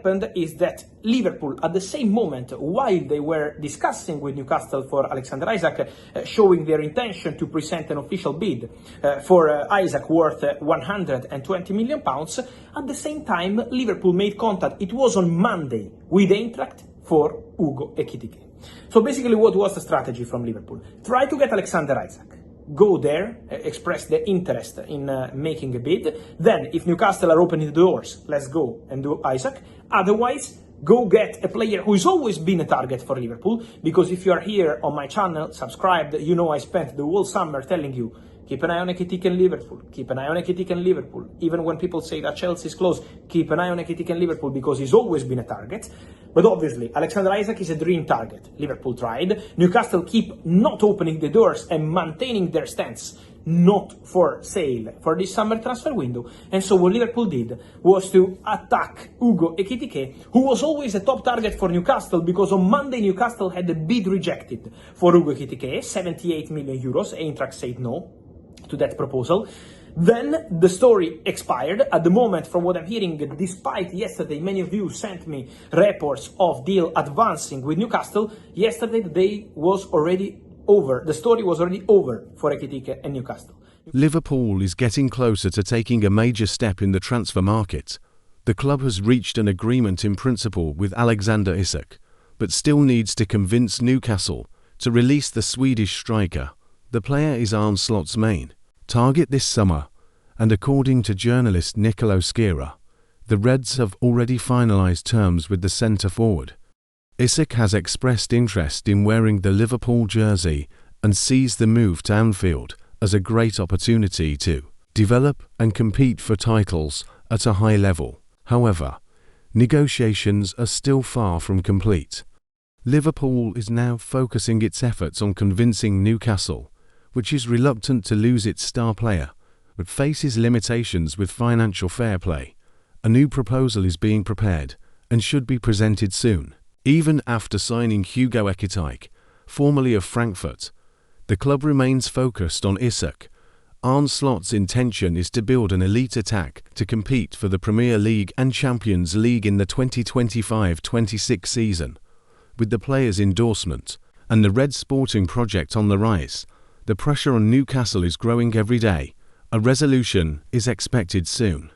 happened is that Liverpool, at the same moment, while they were discussing with Newcastle for Alexander Isak, showing their intention to present an official bid for Isak worth £120 million, at the same time, Liverpool made contact. It was on Monday with Eintracht for Hugo Ekitike. So basically, what was the strategy from Liverpool? Try to get Alexander Isak. Go there, express the interest in making a bid. Then, if Newcastle are opening the doors, let's go and do Isak. Otherwise, go get a player who has always been a target for Liverpool. Because if you are here on my channel, subscribed, you know I spent the whole summer telling you, keep an eye on Ekitike and Liverpool. Keep an eye on Ekitike and Liverpool. Even when people say that Chelsea is close, keep an eye on Ekitike and Liverpool because he's always been a target. But obviously, Alexander Isak is a dream target. Liverpool tried. Newcastle keep not opening the doors and maintaining their stance, not for sale for this summer transfer window. And so what Liverpool did was to attack Hugo Ekitike, who was always a top target for Newcastle, because on Monday Newcastle had a bid rejected for Hugo Ekitike, 78 million euros. Eintracht said no to that proposal. Then the story expired. At the moment, from what I'm hearing, despite yesterday many of you sent me reports of deal advancing with Newcastle, yesterday the day was already over. The story was already over for Ekitike and Newcastle. Liverpool is getting closer to taking a major step in the transfer market. The club has reached an agreement in principle with Alexander Isak, but still needs to convince Newcastle to release the Swedish striker. The player is Arne Slot's main target this summer, and according to journalist Nicolo Schira, the Reds have already finalised terms with the centre-forward. Isak has expressed interest in wearing the Liverpool jersey and sees the move to Anfield as a great opportunity to develop and compete for titles at a high level. However, negotiations are still far from complete. Liverpool is now focusing its efforts on convincing Newcastle, which is reluctant to lose its star player, but faces limitations with financial fair play. A new proposal is being prepared and should be presented soon. Even after signing Hugo Ekitike, formerly of Frankfurt, the club remains focused on Isak. Arne Slot's intention is to build an elite attack to compete for the Premier League and Champions League in the 2025-26 season. With the player's endorsement and the Red Sporting project on the rise, the pressure on Newcastle is growing every day. A resolution is expected soon.